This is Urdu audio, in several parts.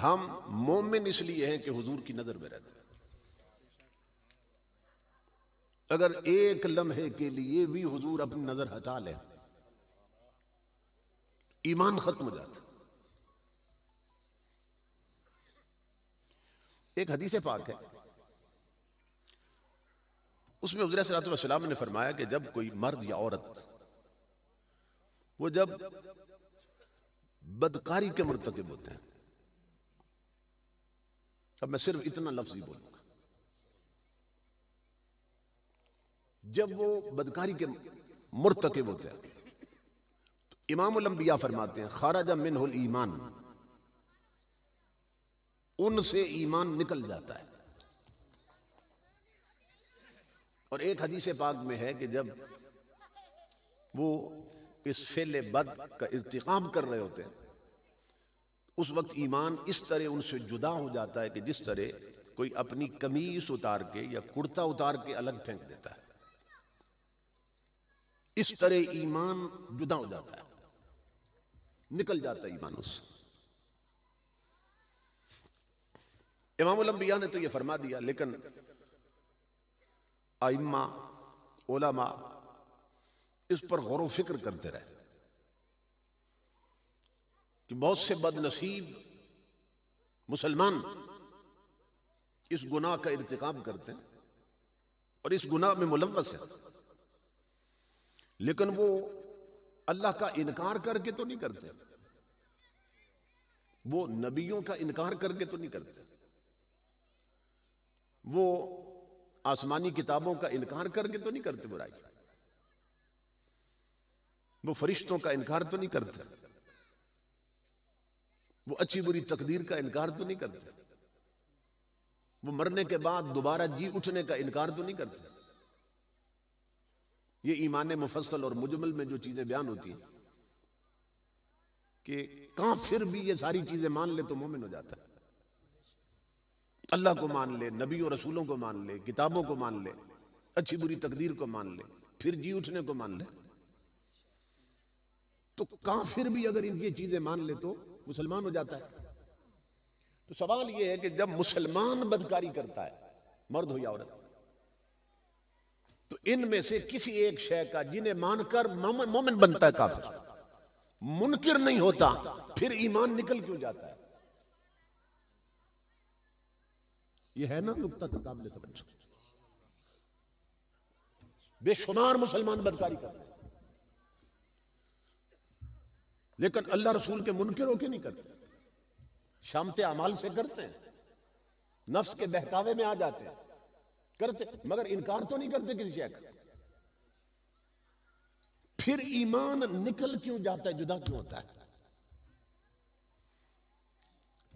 ہم مومن اس لیے ہیں کہ حضور کی نظر میں رہتے ہیں. اگر ایک لمحے کے لیے بھی حضور اپنی نظر ہٹا لے ایمان ختم ہو جاتا. ایک حدیث پاک ہے، اس میں حضور صلی اللہ علیہ وسلم نے فرمایا کہ جب کوئی مرد یا عورت وہ جب بدکاری کے مرتکب ہوتے ہیں، اب میں صرف اتنا لفظ ہی بولوں گا، جب وہ بدکاری کے مرتکب ہوتے ہیں تو امام الانبیاء فرماتے ہیں خرج منہ الایمان، ان سے ایمان نکل جاتا ہے. اور ایک حدیث پاک میں ہے کہ جب وہ اس فعل بد کا ارتکاب کر رہے ہوتے ہیں اس وقت ایمان اس طرح ان سے جدا ہو جاتا ہے کہ جس طرح کوئی اپنی قمیص اتار کے یا کرتا اتار کے الگ پھینک دیتا ہے، اس طرح ایمان جدا ہو جاتا ہے، نکل جاتا ہے ایمان اس سے. امام الانبیاء نے تو یہ فرما دیا، لیکن ائمہ علماء اس پر غور و فکر کرتے رہے کہ بہت سے بد نصیب مسلمان اس گناہ کا ارتکاب کرتے ہیں اور اس گناہ میں ملوث ہیں، لیکن وہ اللہ کا انکار کر کے تو نہیں کرتے، وہ نبیوں کا انکار کر کے تو نہیں کرتے، وہ آسمانی کتابوں کا انکار کر کے تو نہیں کرتے برائی، وہ فرشتوں کا انکار تو نہیں کرتے، وہ اچھی بری تقدیر کا انکار تو نہیں کرتے، وہ مرنے کے بعد دوبارہ جی اٹھنے کا انکار تو نہیں کرتے. یہ ایمان مفصل اور مجمل میں جو چیزیں بیان ہوتی ہیں کہ کافر بھی یہ ساری چیزیں مان لے تو مومن ہو جاتا ہے. اللہ کو مان لے، نبی و رسولوں کو مان لے، کتابوں کو مان لے، اچھی بری تقدیر کو مان لے، پھر جی اٹھنے کو مان لے، تو کافر بھی اگر ان کی چیزیں مان لے تو مسلمان ہو جاتا ہے. تو سوال یہ ہے کہ جب مسلمان بدکاری کرتا ہے مرد ہو یا عورت تو ان میں سے کسی ایک شے کا جنہیں مان کر مومن بنتا ہے کافر منکر نہیں ہوتا، پھر ایمان نکل کیوں جاتا ہے؟ یہ ہے نا نقطہ قابل توجہ. بے شمار مسلمان بدکاری کرتے ہیں لیکن اللہ رسول کے منکر ہو کے نہیں کرتے، شامت اعمال سے کرتے ہیں، نفس کے بہکاوے میں آ جاتے ہیں کرتے، مگر انکار تو نہیں کرتے کسی شے کا. پھر ایمان نکل کیوں جاتا ہے، جدا کیوں ہوتا ہے؟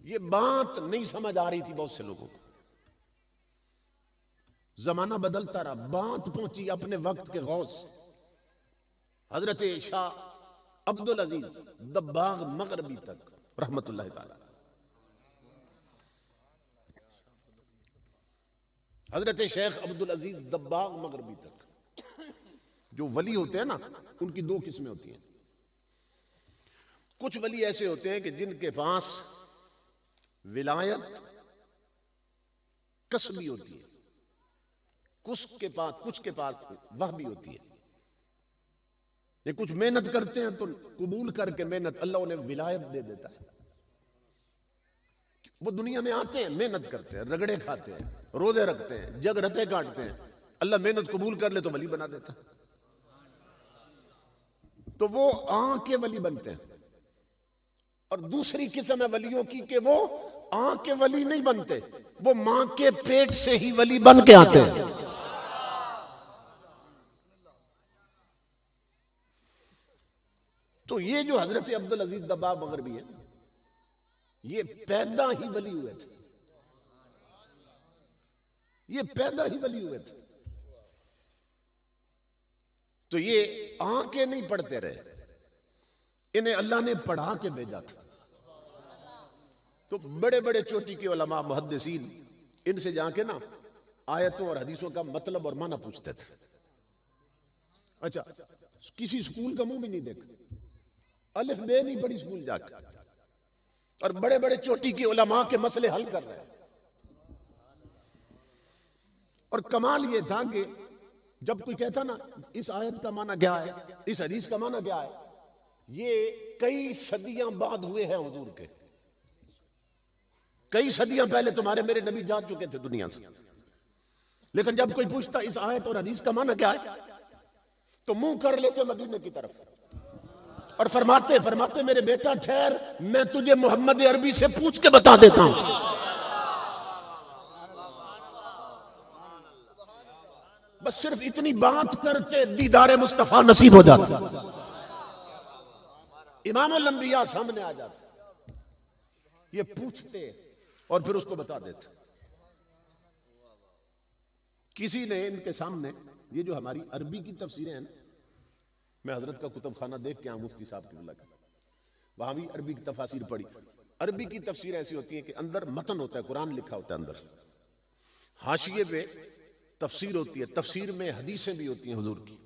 یہ بات نہیں سمجھ آ رہی تھی بہت سے لوگوں کو. زمانہ بدلتا رہا، بات پہنچی اپنے وقت کے غوث حضرت شاہ عبدالعزیز دباغ مغربی تک رحمت اللہ تعالی. حضرت شیخ عبدالعزیز دباغ مغربی تک. جو ولی ہوتے ہیں نا ان کی دو قسمیں ہوتی ہیں. کچھ ولی ایسے ہوتے ہیں کہ جن کے پاس ولایت کسبی ہوتی ہے، کچھ کے پاس وہبی ہوتی ہے. یہ کچھ محنت کرتے ہیں تو قبول کر کے محنت اللہ انہیں ولایت دے دیتا ہے. وہ دنیا میں آتے ہیں، محنت کرتے ہیں، رگڑے کھاتے ہیں، روزے رکھتے ہیں، جگ رتے کاٹتے ہیں، اللہ محنت قبول کر لے تو ولی بنا دیتا ہے. تو وہ آنکھ کے ولی بنتے ہیں. اور دوسری قسم ہے ولیوں کی کہ وہ آنکھ کے ولی نہیں بنتے، وہ ماں کے پیٹ سے ہی ولی بن کے آتے ہیں. تو یہ جو حضرت عبدالعزیز دباغ مغربی ہے یہ پیدا ہی ولی ہوئے تھے، یہ پیدا ہی ولی ہوئے تھے. تو یہ آنکھیں نہیں پڑھتے رہے، انہیں اللہ نے پڑھا کے بھیجا تھا. تو بڑے بڑے چوٹی کے علماء محدثین ان سے جا کے نا آیتوں اور حدیثوں کا مطلب اور معنی پوچھتے تھے. اچھا کسی سکول کا منہ بھی نہیں دیکھا، الف بے نہیں پڑھی سکول جا کے، اور بڑے بڑے چوٹی کے علماء کے مسئلے حل کر رہے ہیں. اور کمال یہ تھا کہ جب کوئی کہتا نا اس آیت کا معنی کیا ہے, اس حدیث کا معنی کیا ہے, یہ کئی صدیاں بعد ہوئے ہیں حضور کے, کئی صدیاں پہلے تمہارے میرے نبی جا چکے تھے دنیا سے. لیکن جب کوئی پوچھتا اس آیت اور حدیث کا معنی کیا ہے, تو منہ کر لیتے مدینے کی طرف اور فرماتے میرے بیٹا ٹھہر, میں تجھے محمد عربی سے پوچھ کے بتا دیتا ہوں. بس صرف اتنی بات کرتے دیدار مصطفیٰ نصیب ہو جاتا, امام الانبیاء سامنے آ جاتے, یہ پوچھتے اور پھر اس کو بتا دیتے. کسی نے ان کے سامنے یہ جو ہماری عربی کی تفسیریں ہیں, میں حضرت کا کتب خانہ دیکھ کے آؤں مفتی صاحب کی اللہ کا, وہاں بھی عربی کی تفاسیر پڑھی. عربی کی تفسیر ایسی ہوتی ہے کہ اندر متن ہوتا ہے, قرآن لکھا ہوتا ہے, اندر حاشیے پہ تفسیر ہوتی ہے, تفسیر میں حدیثیں بھی ہوتی ہیں حضور کی,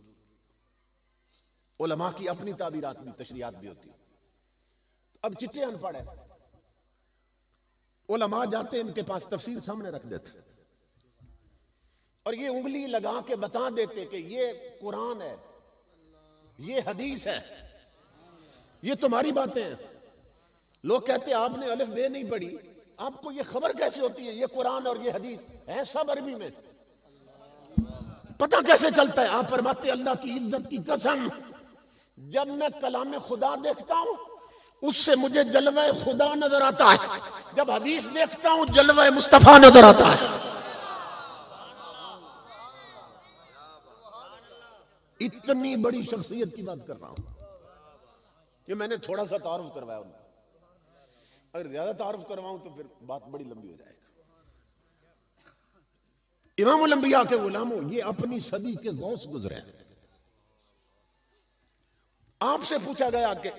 علماء کی اپنی تعبیرات بھی, تشریحات بھی ہوتی ہیں. اب چٹے ان پڑھ ہے, علماء جاتے ان کے پاس تفسیر سامنے رکھ دیتے اور یہ انگلی لگا کے بتا دیتے کہ یہ قرآن ہے, یہ حدیث ہے, یہ تمہاری باتیں ہیں. لوگ کہتے آپ نے الف بے نہیں پڑھی, آپ کو یہ خبر کیسے ہوتی ہے یہ قرآن اور یہ حدیث ہے سب عربی میں, پتہ کیسے چلتا ہے؟ آپ فرماتے اللہ کی عزت کی قسم جب میں کلام خدا دیکھتا ہوں اس سے مجھے جلوہ خدا نظر آتا ہے, جب حدیث دیکھتا ہوں جلوہ مصطفیٰ نظر آتا ہے. اتنی بڑی شخصیت کی بات کر رہا ہوں کہ میں نے تھوڑا سا تعارف کروایا ان کو, اگر زیادہ تعارف کرواؤں تو پھر بات بڑی لمبی ہو جائے گا. امام الانبیاء کے غلاموں, یہ اپنی صدی کے غوث گزرے ہیں. آپ سے پوچھا گیا کہ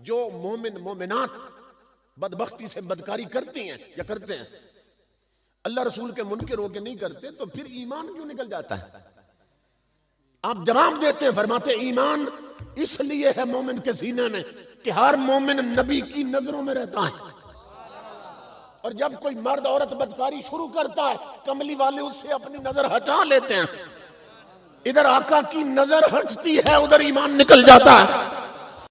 جو مومنات بدبختی سے بدکاری کرتی ہیں یا کرتے ہیں, اللہ رسول کے منکر ہو کے نہیں کرتے, تو پھر ایمان کیوں نکل جاتا ہے؟ آپ جواب دیتے ہیں, فرماتے ایمان اس لیے ہے مومن کے سینے میں کہ ہر مومن نبی کی نظروں میں رہتا ہے, اور جب کوئی مرد عورت بدکاری شروع کرتا ہے کملی والے اس سے اپنی نظر ہٹا لیتے ہیں, ادھر آقا کی نظر ہٹتی ہے ادھر ایمان نکل جاتا ہے.